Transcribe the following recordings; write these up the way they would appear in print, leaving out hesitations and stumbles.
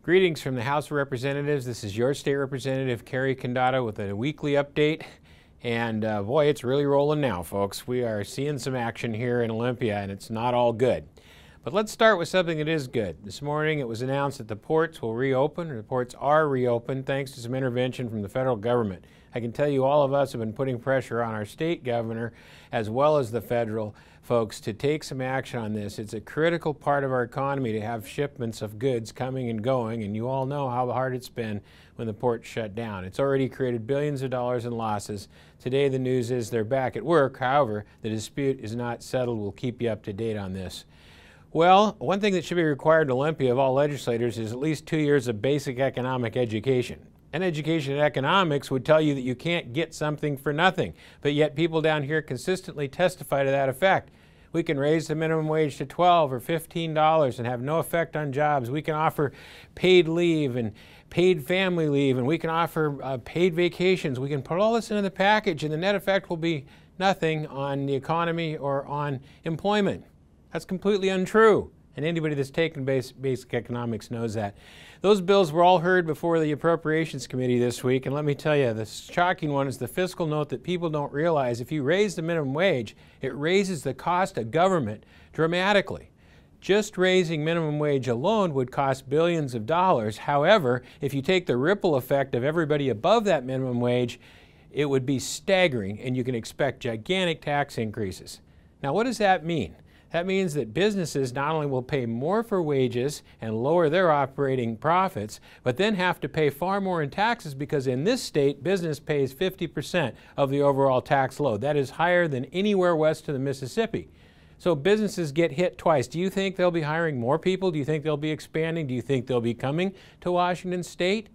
Greetings from the House of Representatives. This is your state representative, Cary-Condotta, with a weekly update. And boy, it's really rolling now, folks. We are seeing some action here in Olympia, and it's not all good. But let's start with something that is good. This morning it was announced that the ports will reopen, or the ports are reopened thanks to some intervention from the federal government. I can tell you all of us have been putting pressure on our state governor as well as the federal folks to take some action on this. It's a critical part of our economy to have shipments of goods coming and going, and you all know how hard it's been when the ports shut down. It's already created billions of dollars in losses. Today the news is they're back at work. However, the dispute is not settled. We'll keep you up to date on this. Well, one thing that should be required in Olympia of all legislators is at least 2 years of basic economic education. And education in economics would tell you that you can't get something for nothing, but yet people down here consistently testify to that effect. We can raise the minimum wage to $12 or $15 and have no effect on jobs. We can offer paid leave and paid family leave, and we can offer paid vacations. We can put all this into the package, and the net effect will be nothing on the economy or on employment. That's completely untrue, and anybody that's taken basic economics knows that. Those bills were all heard before the Appropriations Committee this week, and let me tell you, the shocking one is the fiscal note that people don't realize. If you raise the minimum wage, it raises the cost of government dramatically. Just raising minimum wage alone would cost billions of dollars. However, if you take the ripple effect of everybody above that minimum wage, it would be staggering, and you can expect gigantic tax increases. Now, what does that mean? That means that businesses not only will pay more for wages and lower their operating profits, but then have to pay far more in taxes because in this state, business pays 50% of the overall tax load. That is higher than anywhere west of the Mississippi. So businesses get hit twice. Do you think they'll be hiring more people? Do you think they'll be expanding? Do you think they'll be coming to Washington State?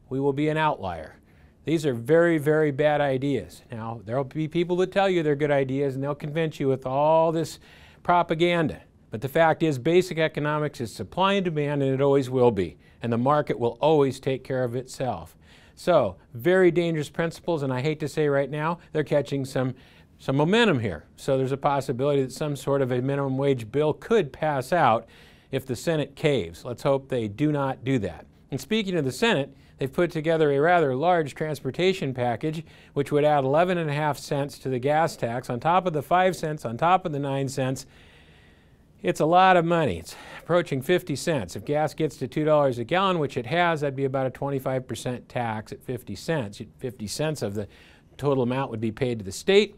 We will be an outlier. These are very, very bad ideas. Now, there will be people that tell you they're good ideas, and they'll convince you with all this propaganda. But the fact is, basic economics is supply and demand, and it always will be. And the market will always take care of itself. So, very dangerous principles, and I hate to say right now, they're catching some momentum here. So there's a possibility that some sort of a minimum wage bill could pass out if the Senate caves. Let's hope they do not do that. And speaking of the Senate, they've put together a rather large transportation package which would add 11.5 cents to the gas tax on top of the 5 cents, on top of the 9 cents. It's a lot of money. It's approaching 50 cents. If gas gets to $2 a gallon, which it has, that'd be about a 25% tax at 50 cents. 50 cents of the total amount would be paid to the state.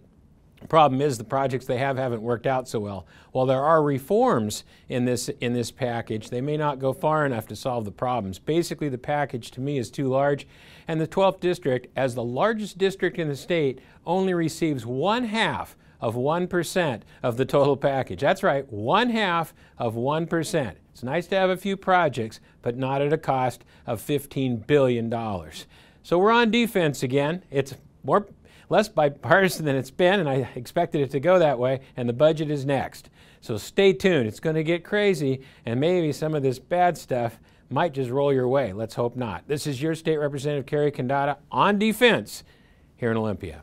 The problem is the projects they haven't worked out so well. While there are reforms in this package, they may not go far enough to solve the problems. Basically, the package to me is too large, and the 12th district, as the largest district in the state, only receives 1/2 of 1% of the total package. That's right, 1/2 of 1%. It's nice to have a few projects, but not at a cost of $15 billion. So we're on defense again. It's less bipartisan than it's been, and I expected it to go that way, and the budget is next. So stay tuned. It's going to get crazy, and maybe some of this bad stuff might just roll your way. Let's hope not. This is your state representative, Cary-Condotta, on defense here in Olympia.